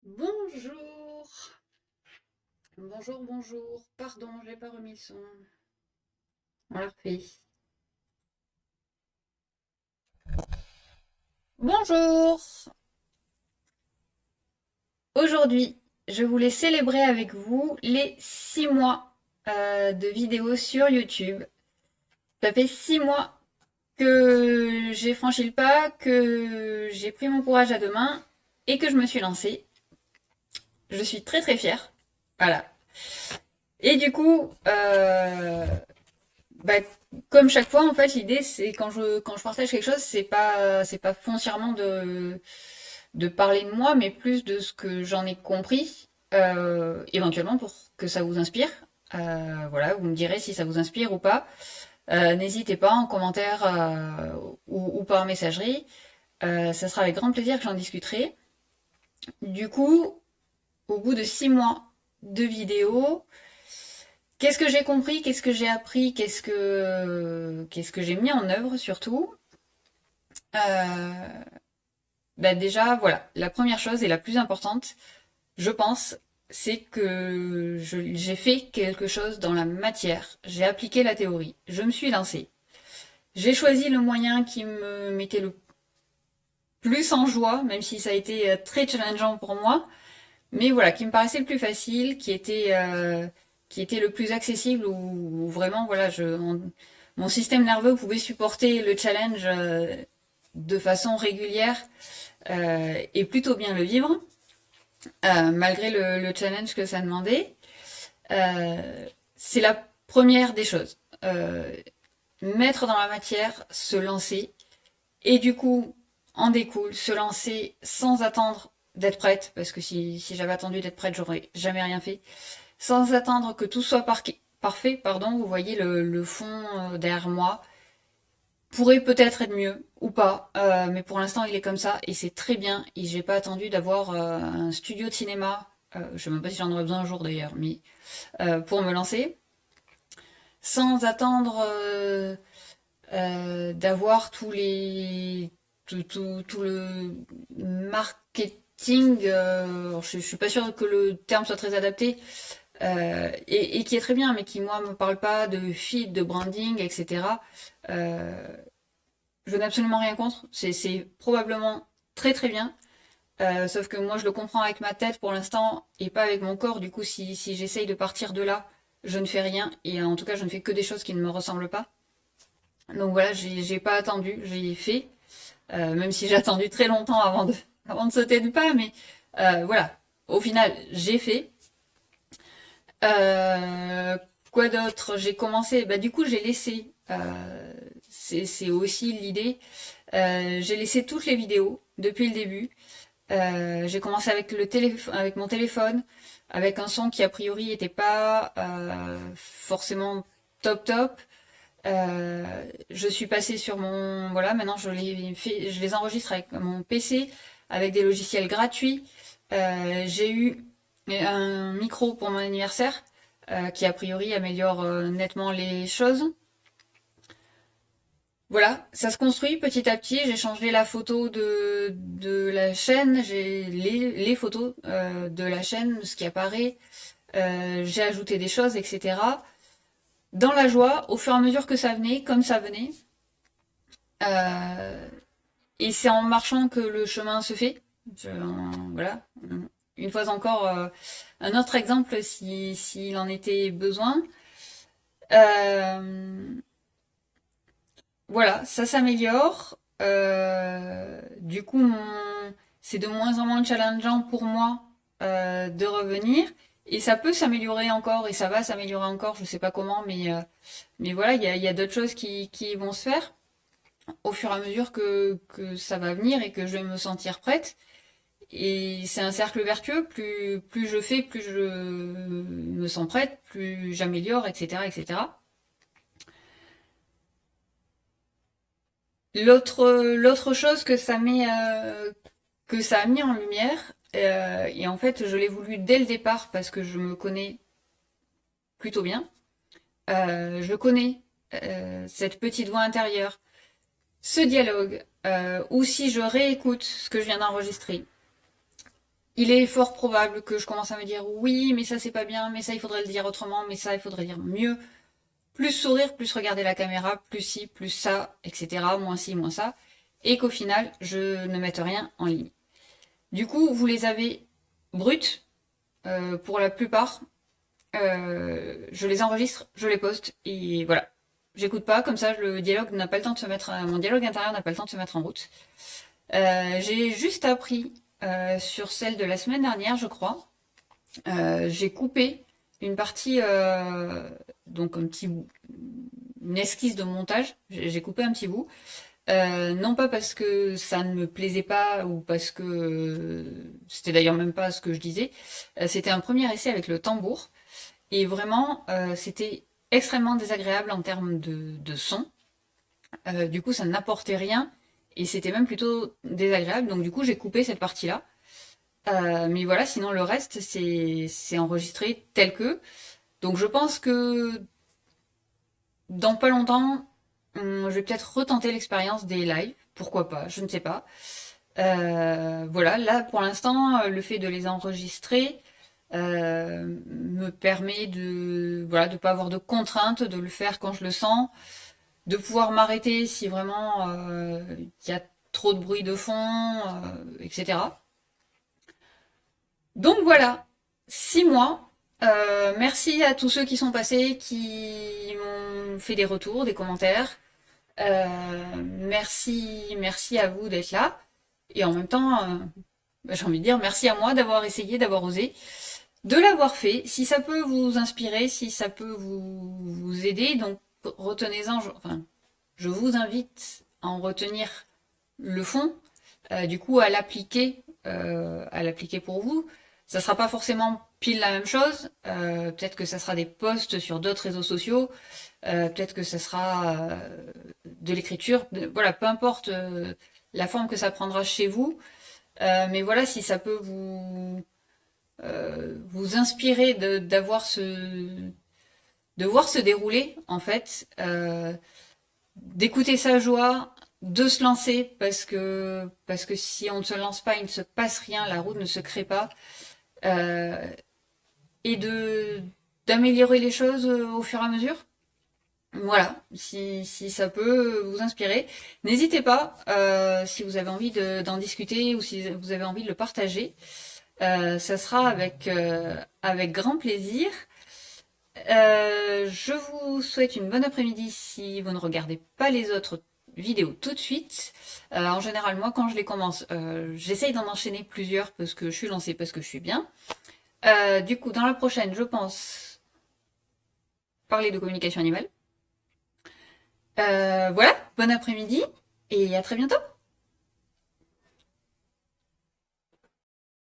Bonjour. Bonjour. Pardon, j'ai pas remis le son. On l'a refait. Bonjour. Aujourd'hui, je voulais célébrer avec vous les 6 mois de vidéos sur YouTube. Ça fait 6 mois que j'ai franchi le pas, que j'ai pris mon courage à deux mains et que je me suis lancée. Je suis très très fière. Voilà. Et du coup, bah, comme chaque fois, en fait, l'idée, c'est quand je partage quelque chose, c'est pas foncièrement de parler de moi, mais plus de ce que j'en ai compris, éventuellement pour que ça vous inspire. Voilà, vous me direz si ça vous inspire ou pas. N'hésitez pas en commentaire ou par messagerie. Ça sera avec grand plaisir que j'en discuterai. Du coup, au bout de 6 mois de vidéos, qu'est-ce que j'ai compris, qu'est-ce que j'ai appris, qu'est-ce que j'ai mis en œuvre surtout. Euh, Bah déjà, voilà, la première chose et la plus importante, je pense, c'est que j'ai fait quelque chose dans la matière. J'ai appliqué la théorie. Je me suis lancée. J'ai choisi le moyen qui me mettait le plus en joie, même si ça a été très challengeant pour moi. Mais voilà, qui me paraissait le plus facile, qui était le plus accessible, où vraiment, voilà, mon système nerveux pouvait supporter le challenge de façon régulière et plutôt bien le vivre, malgré le challenge que ça demandait. C'est la première des choses. Mettre dans la matière, se lancer, et du coup, en découle, se lancer sans attendre d'être prête, parce que si j'avais attendu d'être prête, j'aurais jamais rien fait, sans attendre que tout soit parfait, pardon, vous voyez le fond derrière moi, pourrait peut-être être mieux ou pas, mais pour l'instant il est comme ça et c'est très bien. Et j'ai pas attendu d'avoir un studio de cinéma, je sais même pas si j'en aurais besoin un jour d'ailleurs, mais pour me lancer, sans attendre d'avoir tout le marketing. Je suis pas sûre que le terme soit très adapté. Et qui est très bien, mais qui moi me parle pas de feed, de branding, etc. Euh, je n'ai absolument rien contre. C'est probablement très très bien. Sauf que moi je le comprends avec ma tête pour l'instant et pas avec mon corps. Du coup, si j'essaye de partir de là, je ne fais rien. Et en tout cas, je ne fais que des choses qui ne me ressemblent pas. Donc voilà, j'ai pas attendu, j'ai fait. Même si j'ai attendu très longtemps avant de sauter le pas, mais voilà. Au final, j'ai fait. Euh, Quoi d'autre? J'ai commencé, bah du coup j'ai laissé, c'est aussi l'idée, j'ai laissé toutes les vidéos depuis le début. J'ai commencé avec avec mon téléphone, avec un son qui a priori était pas forcément top top. Je suis passée sur voilà, maintenant je les enregistre avec mon PC, avec des logiciels gratuits. J'ai eu un micro pour mon anniversaire, qui a priori améliore nettement les choses. Voilà, ça se construit petit à petit. J'ai changé la photo de la chaîne, j'ai les photos de la chaîne, ce qui apparaît. J'ai ajouté des choses, etc. Dans la joie, au fur et à mesure que ça venait, comme ça venait. Euh, et c'est en marchant que le chemin se fait. Voilà. Une fois encore, un autre exemple s'il en était besoin. Euh, voilà, ça s'améliore. Du coup, c'est de moins en moins challengeant pour moi de revenir. Et ça peut s'améliorer encore, et ça va s'améliorer encore, je sais pas comment, mais voilà, il y a d'autres choses qui vont se faire au fur et à mesure que ça va venir et que je vais me sentir prête. Et c'est un cercle vertueux, plus je fais, plus je me sens prête, plus j'améliore, etc., etc. L'autre chose que ça a mis en lumière, et en fait je l'ai voulu dès le départ parce que je me connais plutôt bien, je connais cette petite voix intérieure, ce dialogue, ou si je réécoute ce que je viens d'enregistrer, il est fort probable que je commence à me dire oui, mais ça c'est pas bien, mais ça il faudrait le dire autrement, mais ça il faudrait dire mieux. Plus sourire, plus regarder la caméra, plus ci, plus ça, etc. Moins ci, moins ça. Et qu'au final, je ne mette rien en ligne. Du coup, vous les avez brutes, pour la plupart. Je les enregistre, je les poste, et voilà. J'écoute pas, comme ça le dialogue n'a pas le temps de se mettre, mon dialogue intérieur n'a pas le temps de se mettre en route. J'ai juste appris sur celle de la semaine dernière, je crois. J'ai coupé une partie, donc un petit bout, une esquisse de montage. J'ai coupé un petit bout. Non pas parce que ça ne me plaisait pas ou parce que c'était d'ailleurs même pas ce que je disais. C'était un premier essai avec le tambour et vraiment c'était extrêmement désagréable en termes de son. Du coup ça n'apportait rien et c'était même plutôt désagréable. Donc du coup j'ai coupé cette partie-là. Mais voilà, sinon le reste c'est enregistré tel que. Donc je pense que dans pas longtemps, je vais peut-être retenter l'expérience des lives. Pourquoi pas, je ne sais pas. Voilà, là pour l'instant, le fait de les enregistrer me permet de voilà de pas avoir de contraintes, de le faire quand je le sens, de pouvoir m'arrêter si vraiment il y a trop de bruit de fond, etc. Donc voilà, 6 mois. Merci à tous ceux qui sont passés, qui m'ont fait des retours, des commentaires. Merci à vous d'être là. Et en même temps, j'ai envie de dire merci à moi d'avoir essayé, d'avoir osé, de l'avoir fait. Si ça peut vous inspirer, si ça peut vous aider, donc retenez-en. Enfin, je vous invite à en retenir le fond, du coup à l'appliquer pour vous. Ça sera pas forcément pile la même chose. Peut-être que ça sera des posts sur d'autres réseaux sociaux. Peut-être que ça sera de l'écriture. Voilà, peu importe la forme que ça prendra chez vous. Mais voilà, si ça peut vous inspirer d'avoir de voir se dérouler en fait, d'écouter sa joie, de se lancer parce que si on ne se lance pas, il ne se passe rien, la route ne se crée pas, euh, et de d'améliorer les choses au fur et à mesure. Voilà, si ça peut vous inspirer, n'hésitez pas si vous avez envie d'en discuter ou si vous avez envie de le partager. Ça sera avec grand plaisir. Je vous souhaite une bonne après-midi si vous ne regardez pas les autres vidéos tout de suite. En général, moi, quand je les commence, j'essaye d'en enchaîner plusieurs parce que je suis lancée, parce que je suis bien. Du coup, dans la prochaine, je pense parler de communication animale. Voilà, bon après-midi et à très bientôt.